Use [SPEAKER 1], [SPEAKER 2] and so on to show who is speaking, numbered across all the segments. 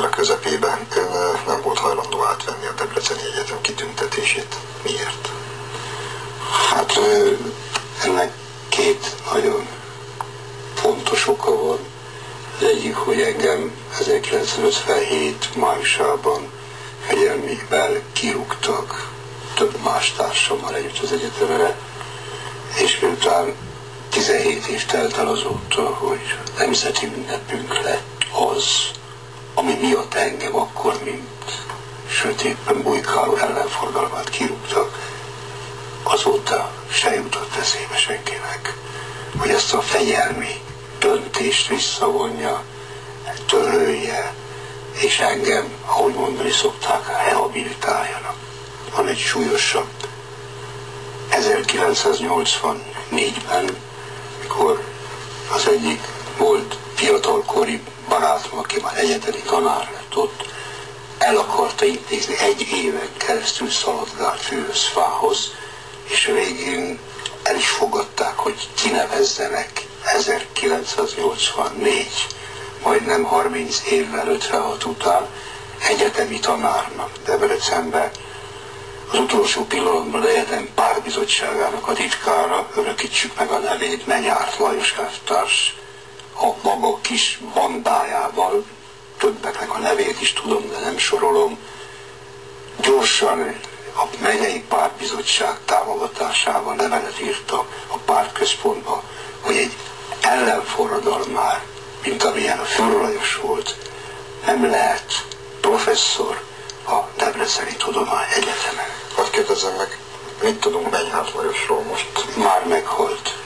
[SPEAKER 1] szeptember közepében ön nem volt hajlandó átvenni a Debreceni Egyetem kitüntetését. Miért?
[SPEAKER 2] Hát ennek két nagyon fontos oka van. Az egyik, hogy engem 1957 májusában fegyelmivel kirúgtak több más társammal együtt az egyetemre, és miután 17 év telt el azóta, hogy nemzeti ünnepünk lett az, ami miatt engem akkor, mint sötétben bujkáló ellenforgalmát kirúgtak, azóta se jutott eszébe senkinek, hogy ezt a fegyelmi döntést visszavonja, törölje, és engem, ahogy mondani szokták, rehabilitáljanak. Van egy súlyosabb. 1984-ben, mikor az egyik volt fiatalkori barátom, aki már egyetemi tanár lett ott, el akarta intézni, 1 éven keresztül szaladgált fűhöz, fához, és végén el is fogadták, hogy kinevezzenek 1984, majdnem 30 évvel 56 után egyetemi tanárnak Debrecenbe. Az utolsó pillanatban az egyetem pártbizottságának a titkára, örökítsük meg a nevét, Menyárt Lajos elvtárs, a maga kis bandájával, többeknek a nevét is tudom, de nem sorolom, gyorsan a megyei pártbizottság támogatásával levelet írta a pártközpontba, hogy egy ellenforradalmár, mint amilyen a Fürr Lajos volt, nem lehet professzor a Debreceni Tudományegyetemen.
[SPEAKER 1] Hadd kérdezzem meg, mit tudunk Menyhárt Lajosról most?
[SPEAKER 2] Már meghalt.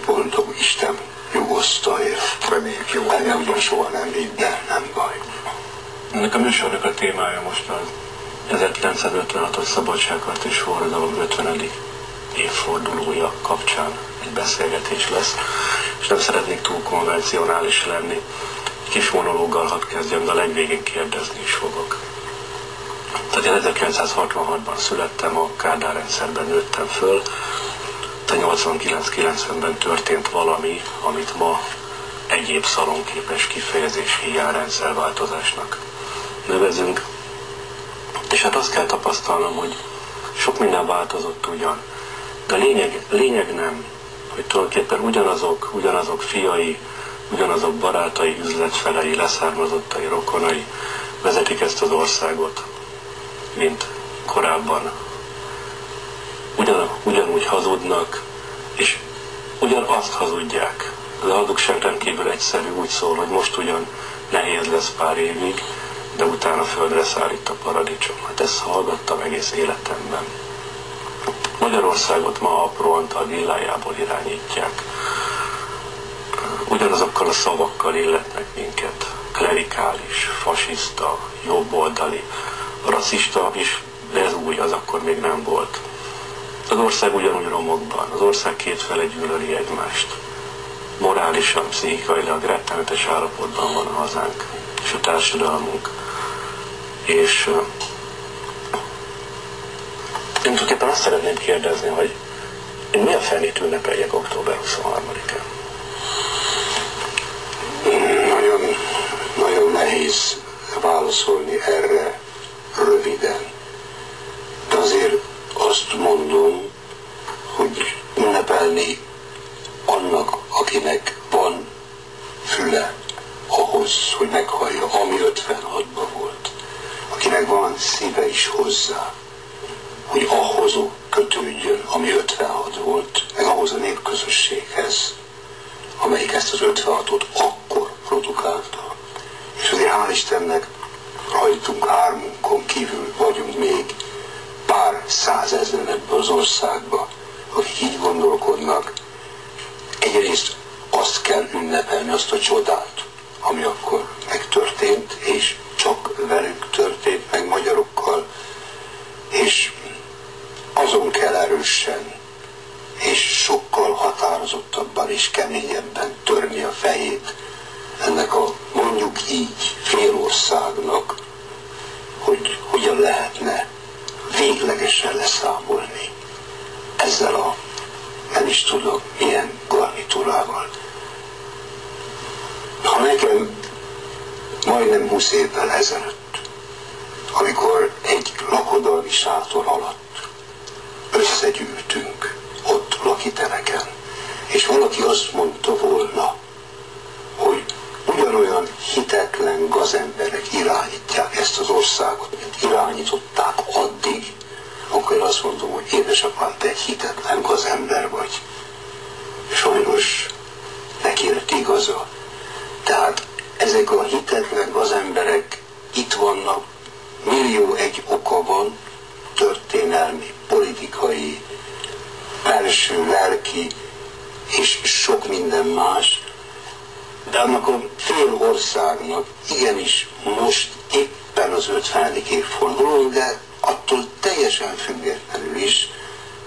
[SPEAKER 2] Boldog Isten nyugosztalja.
[SPEAKER 1] Reméljük jó.
[SPEAKER 2] Engem soha nem vitt, de nem baj.
[SPEAKER 3] Ennek a műsornak a témája most az 1956-os szabadságharc és forradalom 50. évfordulója kapcsán egy beszélgetés lesz, és nem szeretnék túl konvencionális lenni. Kis monológgal hadd kezdjem, de a legvégén kérdezni is fogok. Tehát én 1966-ban születtem, a Kádár rendszerben nőttem föl, de 89-90-ben történt valami, amit ma egyéb szalonképes kifejezés hiány rendszerváltozásnak nevezünk. És hát azt kell tapasztalnom, hogy sok minden változott ugyan, de a lényeg nem, hogy tulajdonképpen ugyanazok fiai, ugyanazok barátai, üzletfelei, leszármazottai, rokonai vezetik ezt az országot, mint korábban. Ugyanúgy hazudnak, és ugyanazt hazudják. De a hazugság rendkívül egyszerű, úgy szól, hogy most ugyan nehéz lesz pár évig, de utána földre szállít a paradicsom. Hát ezt hallgattam egész életemben. Magyarországot ma apró villájából irányítják. Ugyanazokkal a szavakkal illetnek minket. Klerikális, fasiszta, jobboldali, rasszista is, de ez új, az akkor még nem volt. Az ország ugyanúgy romokban, az ország két fele gyűlöli egymást. Morálisan, pszichikailag rettenetes állapotban van a hazánk és a társadalmunk. És én tulajdonképpen azt szeretném kérdezni, hogy én mi a fenét ünnepeljek október 23-án?
[SPEAKER 2] Nagyon nehéz válaszolni erre röviden. De azért azt mondom, hogy ünnepelni annak, akinek van füle ahhoz, hogy meghallja, ami 56-ban volt, akinek van szíve is hozzá, hogy ahhoz kötődjön, ami 56 volt, meg ahhoz a népközösséghez, amelyik ezt az 56-ot akkor produkálta. És azért hál' Istennek rajtunk hármunkon kívül vagyunk még pár százezren ebben az országban, akik így gondolkodnak. Egyrészt azt kell ünnepelni, azt a csodát, ami akkor megtörtént, és csak velük történt meg, magyarokkal, és azon kell erősen, és sokkal határozottabban és keményebben törni a fejét ennek a, mondjuk így, félországnak, hogy hogyan lehetne véglegesen leszámolni ezzel a, nem is tudom milyen garnitúrával. Ha nekem majdnem 20 évvel ezelőtt, amikor egy lakodalmi sátor alatt összegyűltünk ott lakiteleken, és valaki azt mondta volna, hogy ugyanolyan hitetlen gazemberek irányítják ezt az országot, mint irányították addig, akkor én azt mondom, hogy édesapám, te egy hitetlen gazember vagy. Sajnos neki lett igaza. Tehát ezek a hitetlen gazemberek itt vannak, millió egy oka van, történelmi, politikai, belső, lelki, és sok minden más, de annak a fél országnak igenis most éppen az 50. évfordulón, de attól teljesen függetlenül is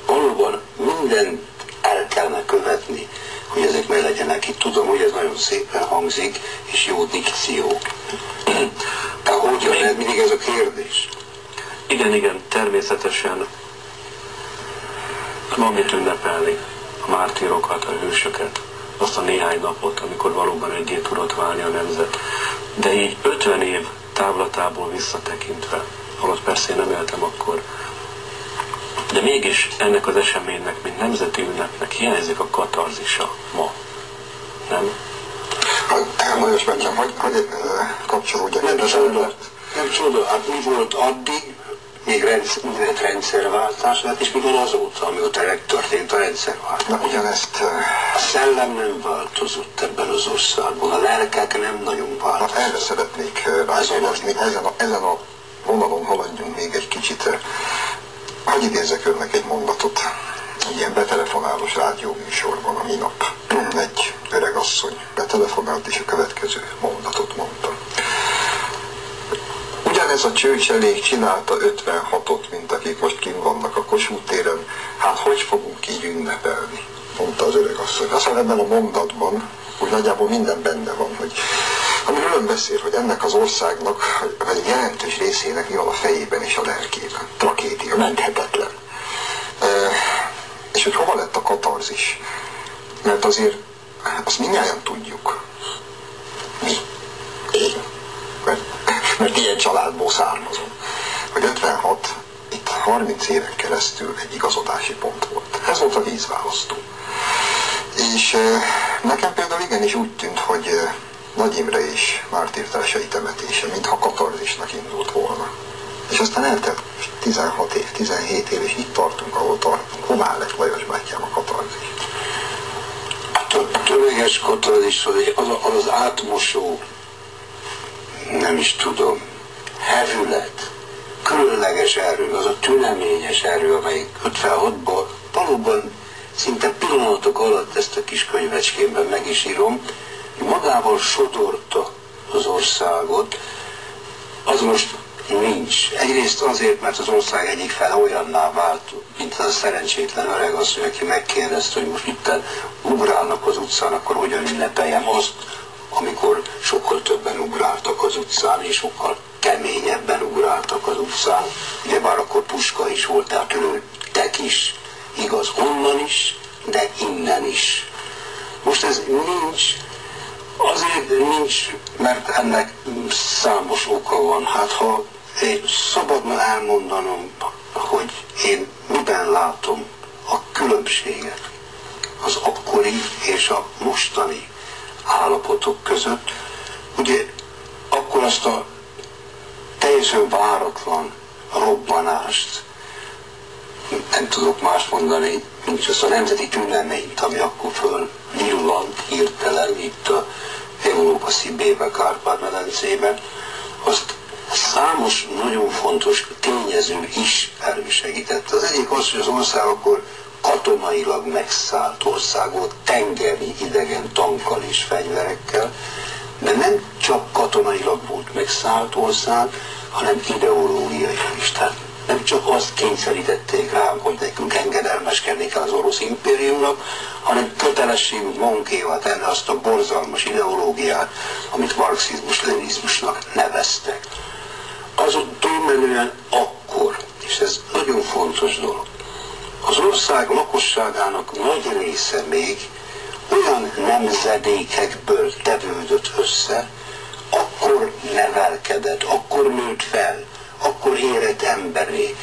[SPEAKER 2] valóban mindent el kellene követni, hogy ezek meg legyenek. Itt tudom, hogy ez nagyon szépen hangzik, és jó dikció. De hogy jön mindig ez a kérdés?
[SPEAKER 3] Igen, természetesen van mit ünnepelni a mártírokat, a hősöket, azt a néhány napot, amikor valóban egyé tudott válni a nemzet. De így 50 év távlatából visszatekintve, holott persze én nem éltem akkor, de mégis ennek az eseménynek, mint nemzeti ünnepnek hiányzik a katarzisa ma. Nem?
[SPEAKER 1] Most mondjam, hogy kapcsolódjak.
[SPEAKER 2] Nem csoda, hát mi volt addig, még rendszerváltás lett, és mi van azóta, amióta történt a rendszerváltás.
[SPEAKER 1] Na ugyanezt...
[SPEAKER 2] A szellem nem változott ebben az országban, a lelkek nem nagyon változtak.
[SPEAKER 1] Erre szeretnék rákérdezni, ezen a vonalon haladjunk még egy kicsit. Hogy idézek önnek egy mondatot, egy ilyen betelefonálós rádióműsorban a minap. Egy öregasszony betelefonált, és a következő mondatot mondta. Ugyanez a csőcselék csinálta 56-ot, mint akik most kint vannak a Kossuth téren. Hát hogy fogunk így ünnepelni? Mondta az öregasszony. Aztán ebben a mondatban úgy nagyjából minden benne van, hogy amiről ön beszél, hogy ennek az országnak, vagy egy jelentős részének mi van a fejében és a lelkében. Tragédia, menthetetlen. És hogy hova lett a katarzis? Mert azért azt mindnyájan tudjuk. Mi? Én. Mert ilyen családból származom. Hogy 56, itt 30 éven keresztül egy igazodási pont volt. Ez volt a vízválasztó. És nekem például igenis úgy tűnt, hogy Nagy Imre és mártírtársai temetése, mintha katarzisnak indult volna. És aztán eltelt 16 év, 17 év, és itt tartunk, ahol tartunk. Hová lett Lajos bátyám a katarzis?
[SPEAKER 2] A tömeges katarzis az átmosó, nem is tudom, hevület, különleges erő, az a tüneményes erő, amelyik 56-ban valóban szinte pillanatok alatt, ezt a kis könyvecskémben meg is írom, magával sodorta az országot, az most nincs. Egyrészt azért, mert az ország egyik fel olyanná vált, mint az a szerencsétlen öregasszony, aki megkérdezte, hogy most itten ugrálnak az utcán, akkor hogyan ünnepeljem azt, amikor sokkal többen ugráltak az utcán, és sokkal keményebben ugráltak az utcán. Ugyebár akkor puska is volt, tehát lőttek is, igaz, onnan is, de innen is. Most ez nincs, azért nincs, mert ennek számos oka van. Hát ha szabadna elmondanom, hogy én miben látom a különbséget az akkori és a mostani állapotok között, ugye akkor azt a teljesen váratlan robbanást, nem tudok más mondani, mint azt a nemzeti tüneményt, ami akkor föl villant hirtelen itt a Európa szívében, Kárpát-medencében, azt számos nagyon fontos tényező is elősegített. Az egyik az, hogy az ország akkor katonailag megszállt ország volt, tengeri idegen tankkal és fegyverekkel, de nem csak katonailag volt megszállt ország, hanem ideológiailag is. Tehát nem csak azt kényszerítették rám, hogy nekünk engedelmeskedni kell az orosz impériumnak, hanem kötelességünk magunkévá tenni azt a borzalmas ideológiát, amit marxizmus-leninizmusnak neveztek. Azon túlmenően akkor, és ez nagyon fontos dolog, az ország lakosságának nagy része még olyan nemzedékekből tevődött össze, akkor nevelkedett, akkor nőtt fel, akkor érett emberé,